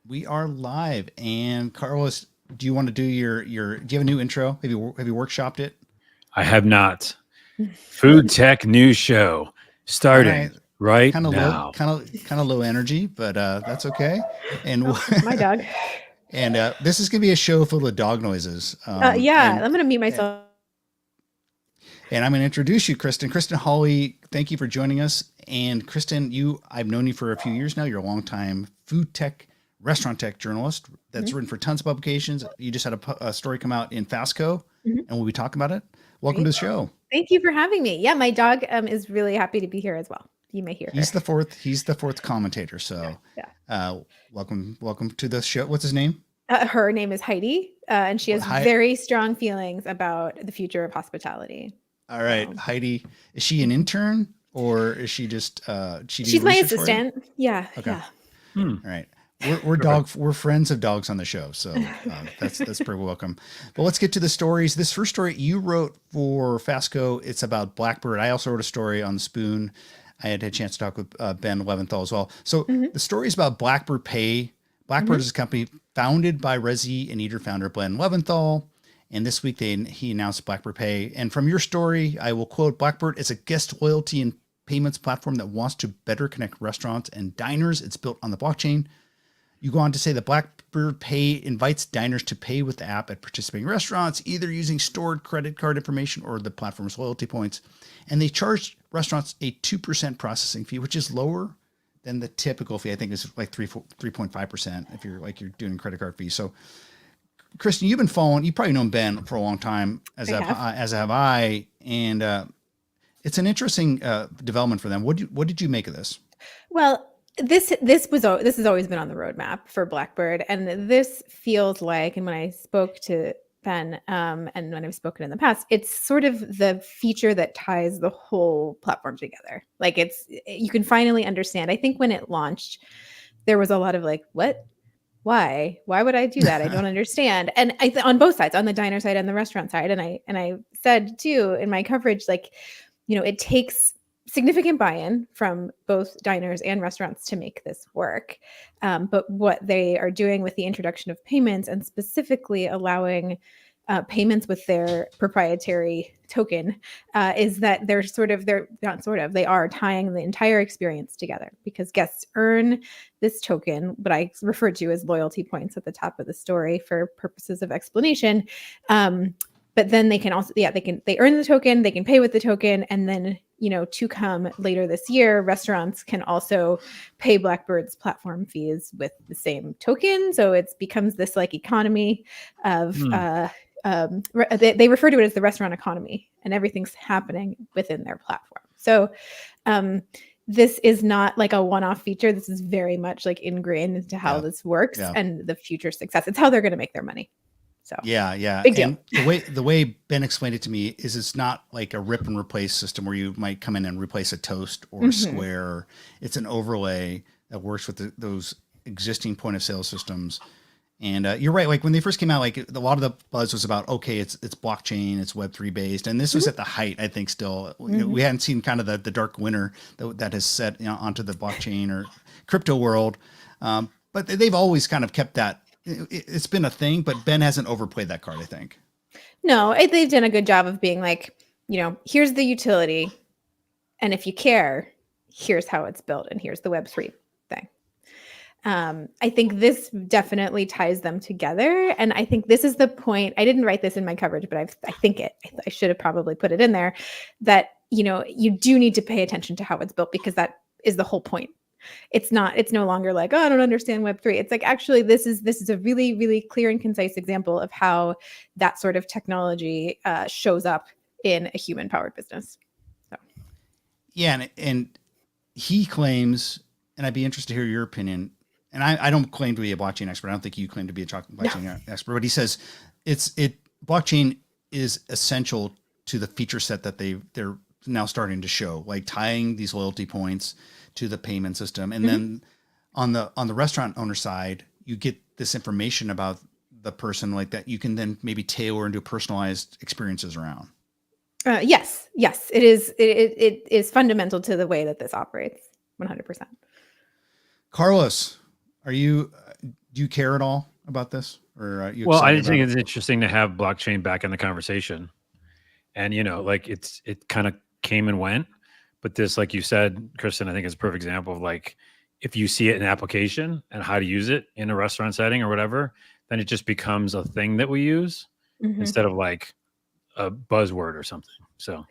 We are live. And Carlos, do you want to do do you have a new intro? Have you workshopped it? I have not. Food Tech News Show All right. starting right Kind of low, now. kind of low energy, but that's okay. And Oh, that's my dog. and this is gonna be a show full of dog noises. Yeah, I'm gonna mute myself. And I'm going to introduce you, Kristen. Kristen Hawley, thank you for joining us. And Kristen, I've known you for a few years now. You're a longtime food tech, restaurant tech journalist that's written for tons of publications. You just had a story come out in Fastco, and we'll be talking about it. Welcome to the show. Thank you for having me. Yeah, my dog is really happy to be here as well. You may hear He's her. He's the fourth commentator. So, welcome to the show. What's his name? Her name is Heidi, and she has very strong feelings about the future of hospitality. All right, Heidi, is she an intern or is she just she's my assistant? Yeah. Okay. Yeah. All right. We're friends of dogs on the show, so that's pretty welcome. But let's get to the stories. This first story you wrote for Fastco, it's about Blackbird. I also wrote a story on Spoon. I had a chance to talk with Ben Leventhal as well. So the story is about Blackbird Pay. Blackbird is a company founded by Resy and Eater founder Ben Leventhal. And this week he announced Blackbird Pay. And from your story, I will quote, Blackbird is a guest loyalty and payments platform that wants to better connect restaurants and diners. It's built on the blockchain. You go on to say that Blackbird Pay invites diners to pay with the app at participating restaurants, either using stored credit card information or the platform's loyalty points. And they charge restaurants a 2% processing fee, which is lower than the typical fee. I think it's like 3.5% if you're doing credit card fees. So Kristen, you've probably known Ben for a long time, as have I, and it's an interesting development for them. What did you make of this? Well, this has always been on the roadmap for Blackbird, and this feels like, and when I spoke to Ben, and when I've spoken in the past, it's sort of the feature that ties the whole platform together. Like you can finally understand. I think when it launched, there was a lot of like, what? Why would I do that? I don't understand. And on both sides, on the diner side and the restaurant side. And I said too, in my coverage, like, it takes significant buy-in from both diners and restaurants to make this work. But what they are doing with the introduction of payments, and specifically allowing payments with their proprietary token, is that they are tying the entire experience together, because guests earn this token, what I refer to as loyalty points at the top of the story for purposes of explanation. But then they can also, they earn the token, they can pay with the token, and then, to come later this year, restaurants can also pay Blackbird's platform fees with the same token. So it becomes this like economy of, they refer to it as the restaurant economy, and everything's happening within their platform. So this is not like a one-off feature. This is very much like ingrained into how this works and the future success. It's how they're going to make their money. So big deal. And the way Ben explained it to me is it's not like a rip and replace system where you might come in and replace a Toast or a Square. It's an overlay that works with those existing point of sale systems. And you're right. Like when they first came out, like a lot of the buzz was about, okay, it's blockchain, it's Web3 based. And this was at the height, I think, still. We hadn't seen kind of the dark winter that has set onto the blockchain or crypto world. But they've always kind of kept that. It's been a thing, but Ben hasn't overplayed that card, I think. No, they've done a good job of being like, here's the utility. And if you care, here's how it's built. And here's the Web3 thing. I think this definitely ties them together. And I think this is the point. I didn't write this in my coverage, but I should have probably put it in there, that, you do need to pay attention to how it's built, because that is the whole point. It's no longer like, oh, I don't understand Web3. It's like, actually, this is a really, really clear and concise example of how that sort of technology shows up in a human powered business. So. Yeah. And he claims, and I'd be interested to hear your opinion, and I don't claim to be a blockchain expert. I don't think you claim to be a blockchain expert, but he says blockchain is essential to the feature set that they're now starting to show, like tying these loyalty points to the payment system. And then on the restaurant owner side, you get this information about the person like that. You can then maybe tailor and do personalized experiences around. Yes. It is. It is fundamental to the way that this operates. 100%. Carlos, Are you? Do you care at all about this, or are you Well, I excited think about it's interesting to have blockchain back in the conversation. And like it kind of came and went, but this, like you said, Kristen, I think is a perfect example of like if you see it in application and how to use it in a restaurant setting or whatever, then it just becomes a thing that we use Mhm. instead of like a buzzword or something. So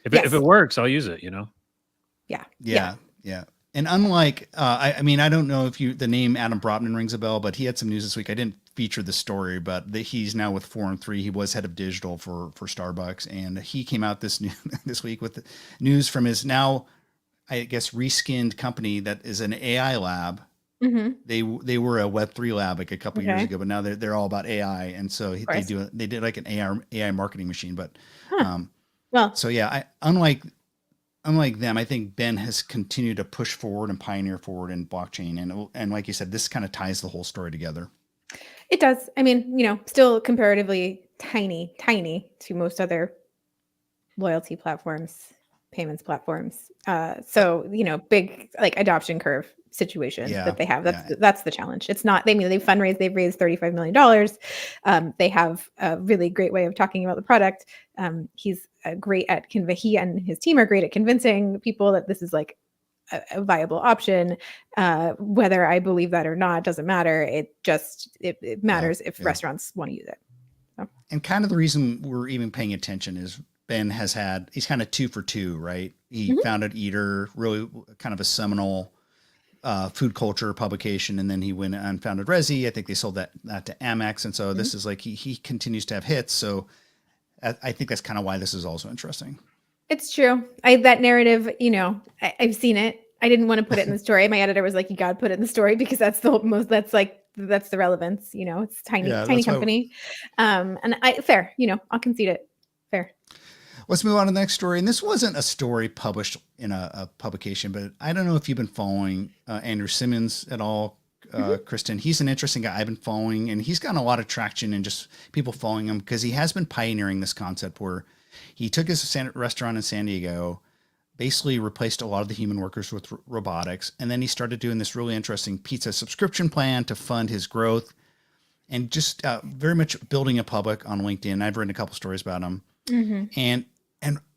if Yes. it works, I'll use it. Yeah. Yeah, yeah. And unlike, I mean, I don't know if the name Adam Brotman rings a bell, but he had some news this week. I didn't feature the story, but he's now with 4and3. He was head of digital for Starbucks, and he came out this week with the news from his now, I guess, reskinned company that is an AI lab. Mhm. They were a Web3 lab like a couple years Okay. ago, but now they're all about AI, and so Of they course. did like an AI marketing machine. But Huh. um, Well, so yeah, unlike them, I think Ben has continued to push forward and pioneer forward in blockchain, and like you said, this kind of ties the whole story together. it does. I mean, still comparatively tiny to most other loyalty platforms, payments platforms. So, big like adoption curve situation Yeah, that they have. yeah, That's the challenge. It's not. They've raised $35 million. They have a really great way of talking about the product. He's great at he and his team are great at convincing people that this is like a viable option. Whether I believe that or not doesn't matter. It yeah, matters if yeah. restaurants want to use it. So. And kind of the reason we're even paying attention is Ben he's kind of 2 for 2, right? He Mhm. founded Eater, really kind of a seminal food culture publication, and then he went and founded Resi. I think they sold that to Amex, and so Mhm. this is like he continues to have hits. So I think that's kind of why this is also interesting. It's true. That narrative, I've seen it. I didn't want to put it in the story. My editor was like, "You got to put it in the story because that's the most. That's the relevance. It's Yeah, tiny that's why. company." And fair. I'll concede it. Fair. Let's move on to the next story. And this wasn't a story published in a publication, but I don't know if you've been following Andrew Simmons at all, Mhm. Kristen. He's an interesting guy I've been following, and he's gotten a lot of traction and just people following him because he has been pioneering this concept where he took his restaurant in San Diego, basically replaced a lot of the human workers with robotics, and then he started doing this really interesting pizza subscription plan to fund his growth and just very much building a public on LinkedIn. I've written a couple stories about him, Mhm. and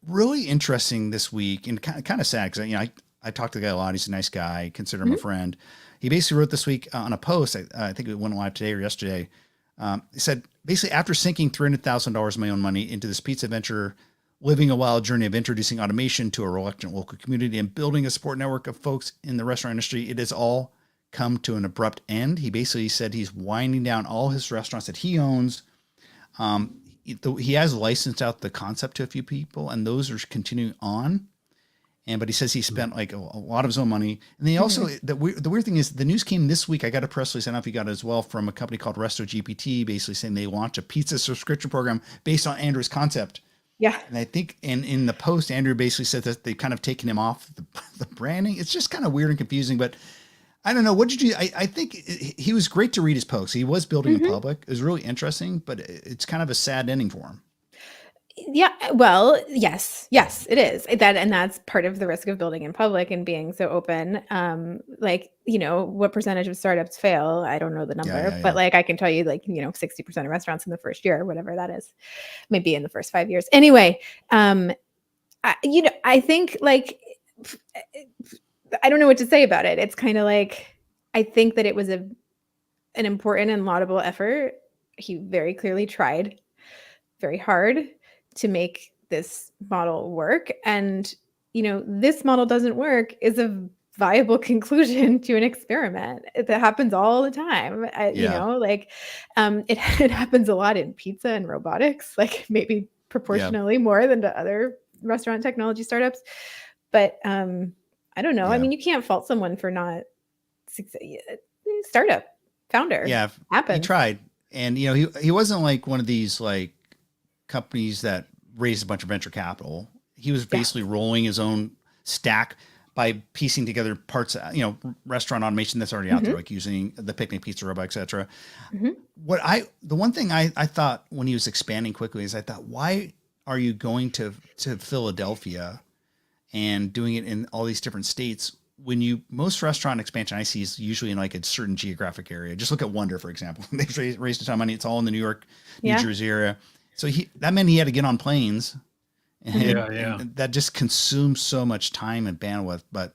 really interesting this week, and kind of sad because I talked to the guy a lot. He's a nice guy, consider him a Mhm. friend. He basically wrote this week on a post. I think it went live today or yesterday. He said basically after sinking $300,000 of my own money into this pizza venture, living a wild journey of introducing automation to a reluctant local community and building a support network of folks in the restaurant industry, it has all come to an abrupt end. He basically said he's winding down all his restaurants that he owns. He has licensed out the concept to a few people, and those are continuing on. But he says he spent like a lot of his own money. And they also Mhm. the weird thing is the news came this week. I got a press release. I don't know if you got it as well from a company called Resto GPT, basically saying they launched a pizza subscription program based on Andrew's concept. Yeah. And I think in the post, Andrew basically said that they've kind of taken him off the branding. It's just kind of weird and confusing, but I don't know. What did you? I think he was great to read his post. He was building in Mhm. public. It was really interesting, but it's kind of a sad ending for him. Yeah, well, yes, it is. That's part of the risk of building in public and being so open. Like, what percentage of startups fail? I don't know the Yeah, number, yeah, but yeah. like I can tell you, like, 60% of restaurants in the first year, whatever that is, maybe in the first 5 years. Anyway, I think like I don't know what to say about it. It's kind of like I think that it was an important and laudable effort. He very clearly tried very hard to make this model work. And, this model doesn't work is a viable conclusion to an experiment. That happens all the time. Yeah, It happens a lot in pizza and robotics, like maybe yeah, proportionally more than to other restaurant technology startups. But I don't know. I yeah, mean, you can't fault someone for not startup founder yeah. He happens. tried, and he wasn't like one of these like companies that raised a bunch of venture capital. He was Yeah. basically rolling his own stack by piecing together parts, restaurant automation that's already out there, Hmm. like using the Picnic Pizza Robot, etc. Hmm. The one thing I thought when he was expanding quickly is I thought, why are you going to Philadelphia and doing it in all these different states when most restaurant expansion I see is usually in like a certain geographic area. Just look at Wonder, for example. They've raised a ton of money. It's all in the New York, New Yeah. Jersey area. So that meant he had to get on planes, and, Yeah. and that just consumes so much time and bandwidth. But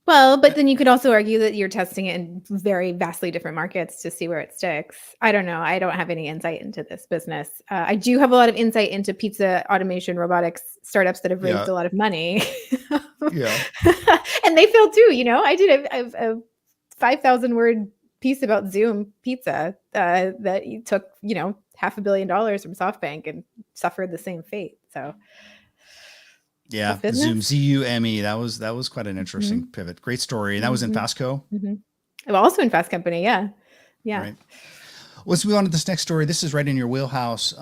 Well, but then you could also argue that you're testing it in very vastly different markets to see where it sticks. I don't know. I don't have any insight into this business. I do have a lot of insight into pizza automation robotics startups that have raised Yeah. a lot of money. Yeah. And they failed too. I did a 5,000 word piece about Zoom pizza that took, $500 million from SoftBank and suffered the same fate. So yeah, Tough business. Zoom ZUME. That was quite an interesting pivot. Great story. And that was in Mhm. Fastco. Well, also in Fast Company. Yeah. Yeah. Right. Let's move on to this next story. This is right in your wheelhouse.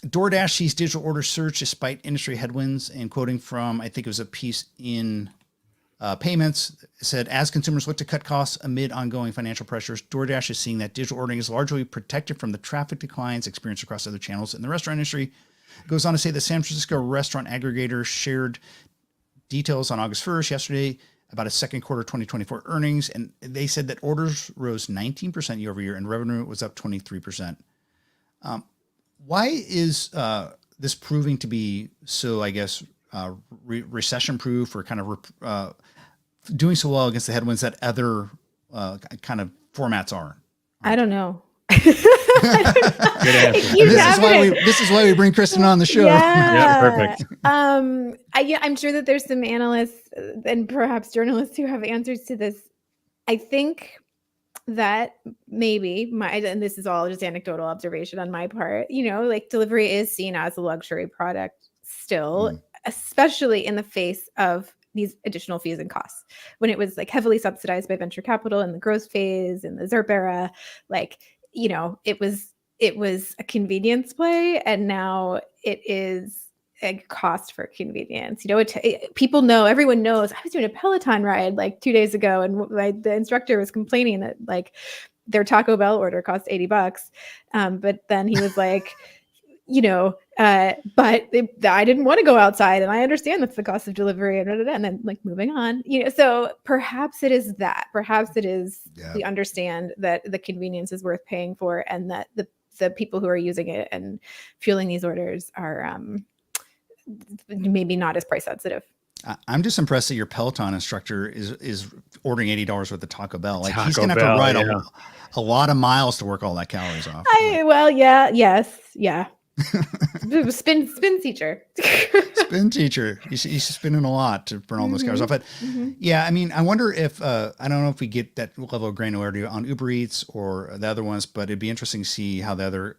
DoorDash sees digital order surge despite industry headwinds, and quoting from, I think it was a piece in Payments, it said, as consumers look to cut costs amid ongoing financial pressures, DoorDash is seeing that digital ordering is largely protected from the traffic declines experienced across other channels in the restaurant industry. It goes on to say the San Francisco restaurant aggregator shared details on August 1st, yesterday, about a second quarter 2024 earnings, and they said that orders rose 19% year over year and revenue was up 23%. Why is this proving to be so, I guess, recession proof, or kind of doing so well against the headwinds that other kind of formats are? I don't know. Good answer. This is why we bring Kristen on the show. Yeah, perfect. I'm sure that there's some analysts and perhaps journalists who have answers to this. I think that maybe and this is all just anecdotal observation on my part, like delivery is seen as a luxury product still, especially in the face of these additional fees and costs. When it was like heavily subsidized by venture capital in the growth phase in the ZERP era, like, it was a convenience play, and now it is a cost for convenience. People know, everyone knows. I was doing a Peloton ride like 2 days ago, and the instructor was complaining that like their Taco Bell order cost $80. But then he was like, but I didn't want to go outside, and I understand that's the cost of delivery, and then like moving on. So perhaps it is that. Perhaps it is we understand that the convenience is worth paying for, and that the people who are using it and fueling these orders are maybe not as price sensitive. I'm just impressed that your Peloton instructor is ordering $80 worth of Taco Bell. Like, he's Taco gonna have to ride Bell, a lot of miles to work all that calories off. Yeah. Spin teacher. Spin teacher. He's spinning a lot to burn all those calories off. But yeah, I mean, I wonder if I don't know if we get that level of granularity on Uber Eats or the other ones, but it'd be interesting to see how the other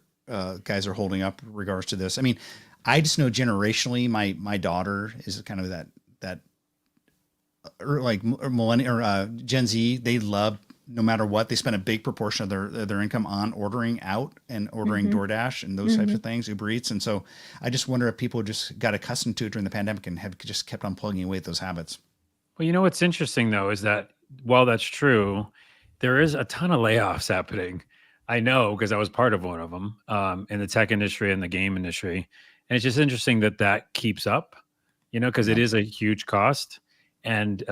guys are holding up in regards to this. I mean, I just know generationally, my daughter is kind of that or like millennial or Gen Z. They love, no matter what, they spend a big proportion of their income on ordering out and ordering DoorDash and those types of things, Uber Eats. And so I just wonder if people just got accustomed to it during the pandemic and have just kept on plugging away at those habits. Well, what's interesting though is that while that's true, there is a ton of layoffs happening. I know, because I was part of one of them in the tech industry and the game industry. And it's just interesting that keeps up, because it is a huge cost. And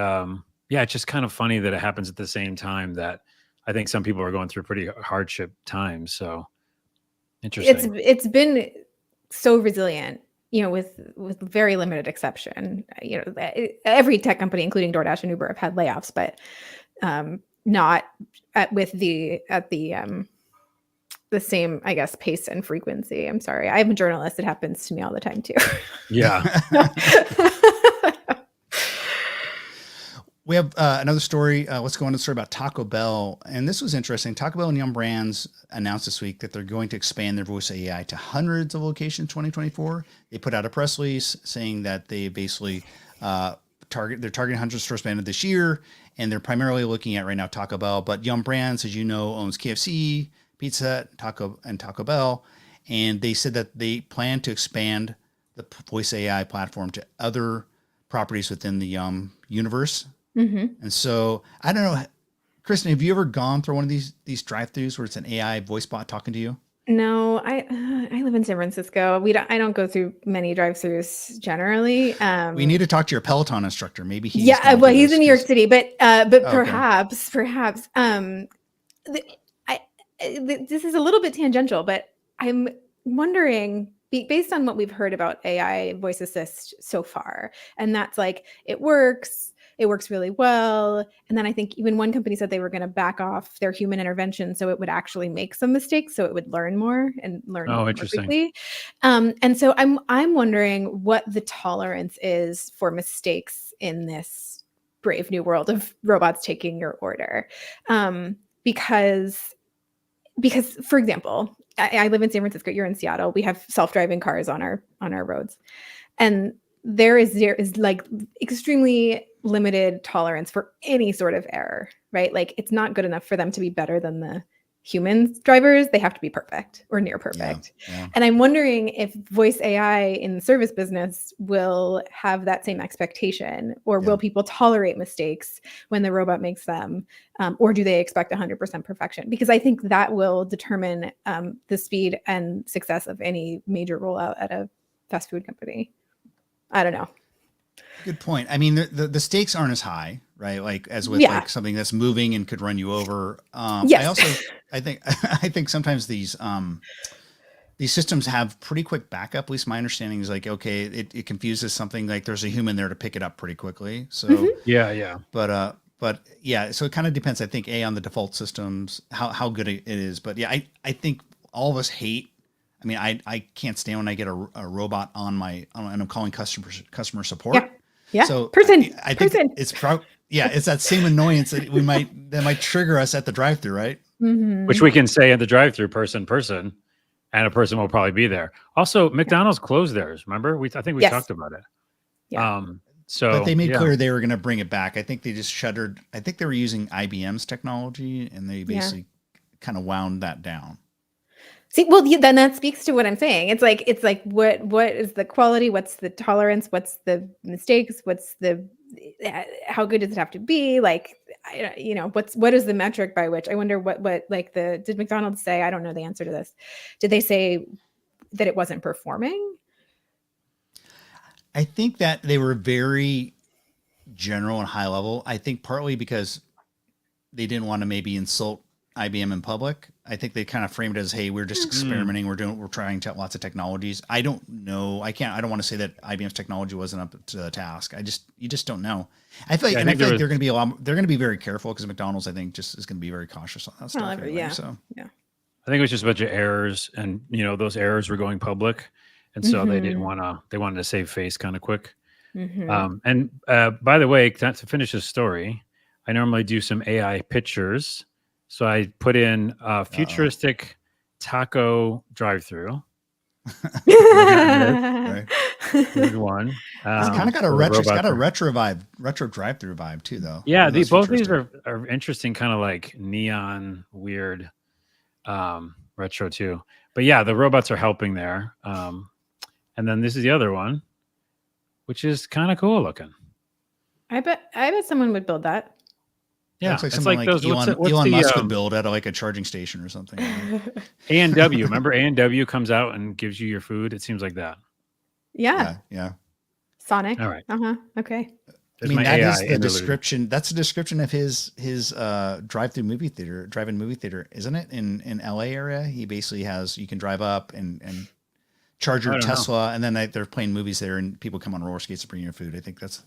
it's just kind of funny that it happens at the same time that I think some people are going through pretty hardship times. So interesting. It's been so resilient, with very limited exception. Every tech company, including DoorDash and Uber, have had layoffs, but not at the same, I guess, pace and frequency. I'm sorry. I'm a journalist. It happens to me all the time too. Yeah. We have another story. Let's go on to the story about Taco Bell. And this was interesting. Taco Bell and Yum Brands announced this week that they're going to expand their voice AI to hundreds of locations in 2024. They put out a press release saying that they basically they're targeting hundreds of stores by the end of this year. And they're primarily looking at right now Taco Bell. But Yum Brands, as you know, owns KFC, Pizza Hut, Taco Bell. And they said that they plan to expand the voice AI platform to other properties within the Yum universe. And so I don't know, Kristen, have you ever gone through one of these drive-thrus where it's an AI voice bot talking to you? No, I live in San Francisco. I don't go through many drive-throughs generally. We need to talk to your Peloton instructor. Maybe he's Yeah, gonna well, do he's this in New York 'cause- City, but oh, okay. perhaps th- I this is a little bit tangential, but I'm wondering, based on what we've heard about AI voice assist so far, and that's like it works really well, and then I think even one company said they were going to back off their human intervention so it would actually make some mistakes, so it would learn more and learn Oh, more interesting. quickly. And so I'm wondering what the tolerance is for mistakes in this brave new world of robots taking your order, because for example, I live in San Francisco, you're in Seattle, we have self-driving cars on our roads, and there is like extremely limited tolerance for any sort of error, right? Like it's not good enough for them to be better than the humans drivers. They have to be perfect or near perfect. Yeah. And I'm wondering if voice AI in the service business will have that same expectation, or will people tolerate mistakes when the robot makes them, or do they expect 100% perfection? Because I think that will determine the speed and success of any major rollout at a fast food company. I don't know. Good point. I mean, the stakes aren't as high, right? Like as with Yeah. like something that's moving and could run you over. Yes. I think sometimes these systems have pretty quick backup. At least my understanding is like, okay, it confuses something, like there's a human there to pick it up pretty quickly. So Yeah. but yeah, so it kind of depends, I think, on the default systems, how good it is. But yeah, I think all of us hate. I mean, I can't stand when I get a robot and I'm calling customer support. Yeah. So Person. I think it's it's that same annoyance that might trigger us at the drive-thru, right? Mhm. Which we can say at the drive-through, person, and a person will probably be there. Also, McDonald's closed theirs. Remember, I think we Yes. talked about it. Yeah. So, but they made yeah. clear they were going to bring it back. I think they just shuttered. I think they were using IBM's technology, and they basically kind of wound that down. See, well, then that speaks to what I'm saying. It's like what is the quality? What's the tolerance? What's the mistakes? What's the how good does it have to be? Like, what is the metric by which? I wonder what like did McDonald's say? I don't know the answer to this. Did they say that it wasn't performing? I think that they were very general and high level. I think partly because they didn't want to maybe insult IBM in public. I think they kind of framed it as, hey, we're just experimenting. We're trying lots of technologies. I don't know. I don't want to say that IBM's technology wasn't up to the task. You just don't know. I feel like, they're going to be they're going to be very careful, because McDonald's, I think, just is going to be very cautious on that stuff. Anyway, so yeah. I think it was just a bunch of errors, and those errors were going public, and so they didn't want to. They wanted to save face kind of quick. And by the way, to finish this story, I normally do some AI pictures. So I put in futuristic taco drive-through. Right. Here's one. It's kind of got a retro drive-through vibe too, though. Yeah, both these are interesting, kind of like neon, weird, retro too. But yeah, the robots are helping there. And then this is the other one, which is kind of cool looking. I bet someone would build that. Yeah, it's like something like those, Elon Musk would build at like a charging station or something. A&W, remember A&W comes out and gives you your food? It seems like that. Yeah. Sonic. All right. Okay. I mean, that is the description. That's the description of his drive-in movie theater, isn't it? In LA area, he basically has, you can drive up and charge your Tesla, and then they're playing movies there, and people come on roller skates to bring you food. I think that's.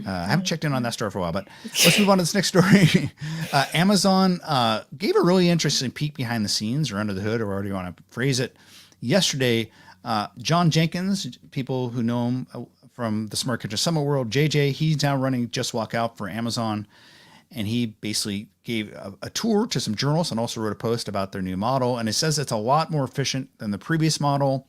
I haven't checked in on that store for a while, but let's move on to this next story. Amazon gave a really interesting peek behind the scenes, or under the hood, or however you want to phrase it. Yesterday, John Jenkins, people who know him from the Smart Kitchen Summit world, JJ, he's now running Just Walk Out for Amazon. And he basically gave a tour to some journalists and also wrote a post about their new model. And it says it's a lot more efficient than the previous model.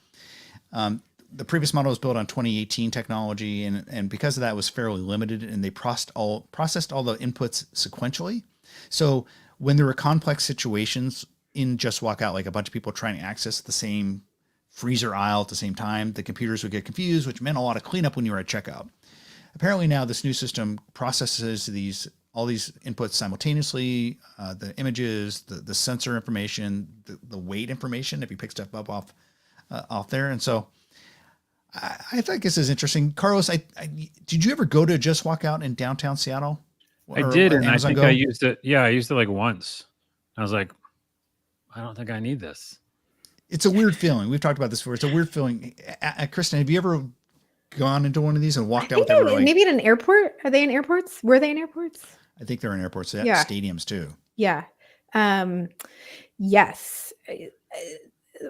The previous model was built on 2018 technology, and because of that, it was fairly limited, and they processed all the inputs sequentially. So when there were complex situations in Just Walk Out, like a bunch of people trying to access the same freezer aisle at the same time, the computers would get confused, which meant a lot of cleanup when you were at checkout. Apparently now this new system processes all these inputs simultaneously, the images, the sensor information, the weight information, if you pick stuff up off there. And so I think this is interesting. Carlos, did you ever go to Just Walk Out in downtown Seattle? I did, and I think I used it. Yeah, I used it like once. I was like, I don't think I need this. It's a weird feeling. We've talked about this before. It's a weird feeling. Kristen, have you ever gone into one of these and walked out with everybody? Maybe at an airport. Are they in airports? Were they in airports? I think they're in airports. Yeah. Stadiums too. Yeah. Yes.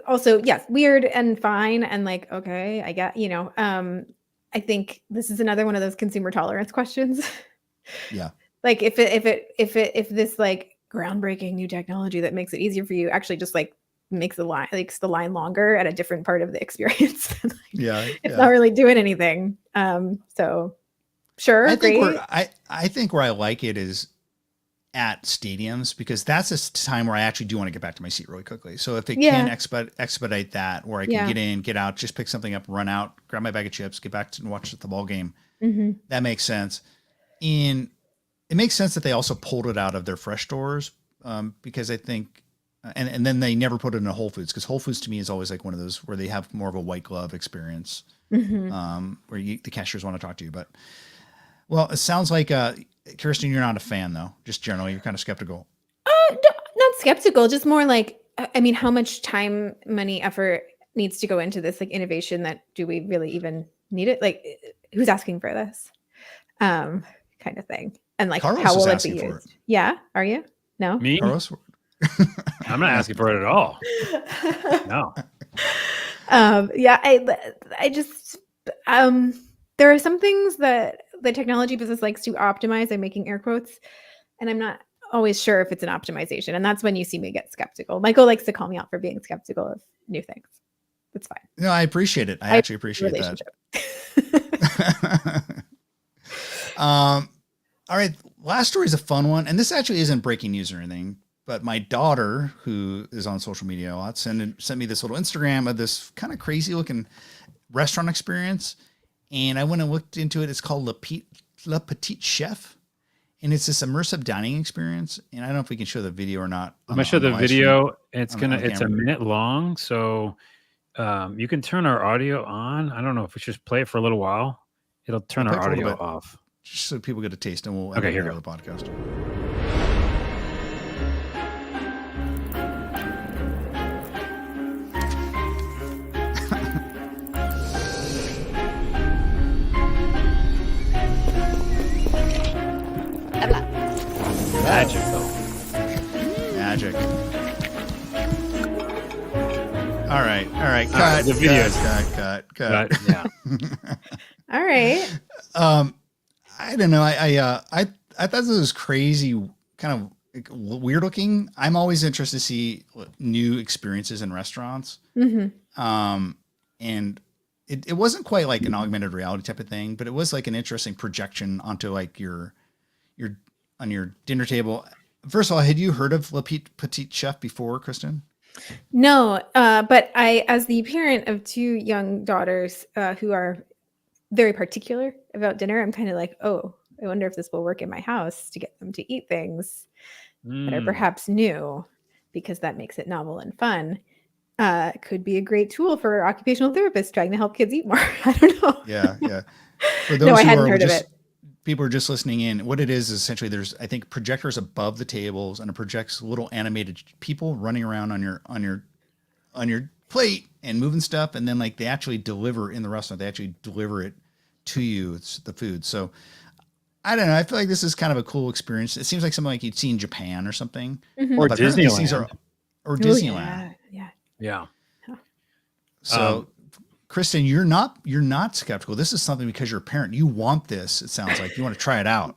Also, yes, weird and fine. And like, okay, I get, I think this is another one of those consumer tolerance questions. Yeah. Like if this like groundbreaking new technology that makes it easier for you actually just like makes the line longer at a different part of the experience. It's not really doing anything. So sure. I think where I like it is at stadiums, because that's a time where I actually do want to get back to my seat really quickly. So if they can expedite that, where I can get in, get out, just pick something up, run out, grab my bag of chips, get back to and watch the ball game. Mm-hmm. That makes sense. It makes sense that they also pulled it out of their fresh stores, because I think, and then they never put it in a Whole Foods, because Whole Foods to me is always like one of those where they have more of a white glove experience, where the cashiers want to talk to you. But well, it sounds like Kirsten, you're not a fan though. Just generally, you're kind of skeptical. Not skeptical, just more like, I mean, how much time, money, effort needs to go into this like innovation that do we really even need it? Like, who's asking for this? Kind of thing. And like, Carlos how will is it be asking for used? Yeah. Are you? No? Me? Carlos? I'm not asking for it at all. No. Yeah, I just there are some things that the technology business likes to optimize. I'm making air quotes, and I'm not always sure if it's an optimization. And that's when you see me get skeptical. Michael likes to call me out for being skeptical of new things. That's fine. No, I appreciate it. I actually appreciate that. All right. Last story is a fun one. And this actually isn't breaking news or anything, but my daughter, who is on social media a lot, sent me this little Instagram of this kind of crazy looking restaurant experience. And I went and looked into it. It's called Le Petit Chef. And it's this immersive dining experience. And I don't know if we can show the video or not. I'm gonna show the video. It's a minute long. So you can turn our audio on. I don't know if we just play it for a little while. It'll turn our audio off. Just so people get a taste, and we'll here go go the podcast. Magic, though. Magic. All right. Cut. The videos. Cut. Yeah. All right. I don't know. I thought this was crazy, kind of weird looking. I'm always interested to see new experiences in restaurants. Mm-hmm. And it wasn't quite like an augmented reality type of thing, but it was like an interesting projection onto like your on your dinner table. First of all, had you heard of Le Petit Chef before, Kristen? No, but I, as the parent of two young daughters who are very particular about dinner, I'm kind of like, oh, I wonder if this will work in my house to get them to eat things that are perhaps new, because that makes it novel and fun. Could be a great tool for occupational therapists trying to help kids eat more. I don't know. Yeah. For those No, I hadn't heard of it. People are just listening in. What it is essentially there's, I think, projectors above the tables, and it projects little animated people running around on your plate and moving stuff. And then like they actually deliver in the restaurant. They actually deliver it to you. It's the food. So I don't know. I feel like this is kind of a cool experience. It seems like something like you'd see in Japan or something. Mm-hmm. Or Disneyland. Or Disneyland. Yeah. So Kristen, you're not skeptical. This is something because you're a parent. You want this. It sounds like you want to try it out.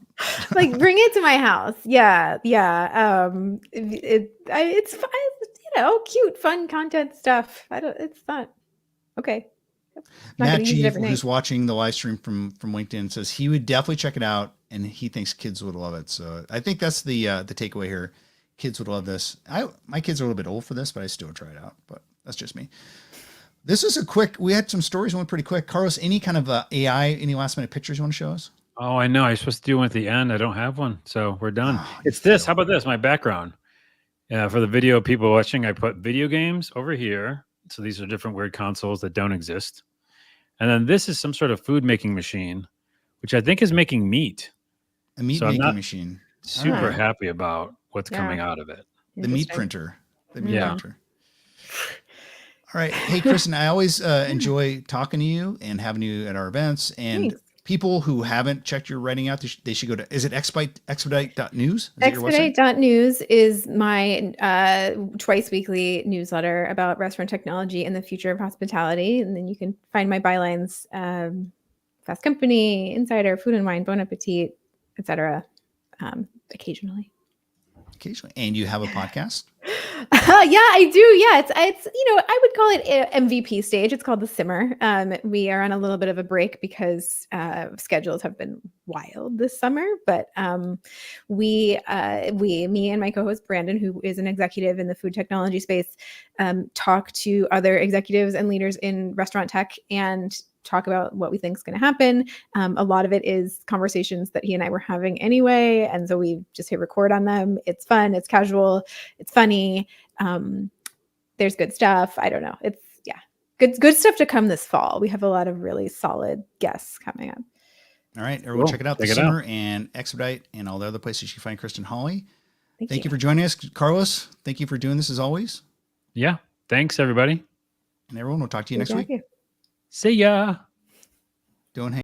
Like bring it to my house. Yeah. It's fun, cute, fun content stuff. It's fun. Okay. Matt G, who's watching the live stream from LinkedIn, says he would definitely check it out, and he thinks kids would love it. So I think that's the takeaway here. Kids would love this. My kids are a little bit old for this, but I still would try it out. But that's just me. This is we had some stories that went pretty quick. Carlos, any kind of AI, any last minute pictures you want to show us? Oh, I know. I was supposed to do one at the end. I don't have one, so we're done. Oh, you It's this. How failed. about this? My background. Yeah, for the video people watching, I put video games over here. So these are different weird consoles that don't exist. And then this is some sort of food making machine, which I think is making meat. A meat So I'm making not machine. super right. happy about what's Yeah. coming out of it. The meat Interesting. printer. The meat Yeah. printer. All right. Hey, Kristen, I always enjoy talking to you and having you at our events. And Thanks. people who haven't checked your writing out, they should go to, is it expedite.news? Is that your website? Expedite.news is my twice weekly newsletter about restaurant technology and the future of hospitality. And then you can find my bylines, Fast Company, Insider, Food and Wine, Bon Appetit, etc. Occasionally. Occasionally. And you have a podcast? Yeah, I do. Yeah, it's I would call it MVP stage. It's called The Simmer. We are on a little bit of a break because schedules have been wild this summer. But me and my co-host Brandon, who is an executive in the food technology space, talk to other executives and leaders in restaurant tech and talk about what we think is going to happen. A lot of it is conversations that he and I were having anyway. And so we just hit record on them. It's fun. It's casual. It's funny. There's good stuff. I don't know. It's good stuff to come this fall. We have a lot of really solid guests coming up. All right. Everyone, Cool. check it out. Check The it out. Simmer and Expedite and all the other places you find Kristen Hawley. Thank You for joining us. Carlos, thank you for doing this as always. Yeah. Thanks, everybody. And everyone, we'll talk to you next week. Exactly. See ya. Don't hang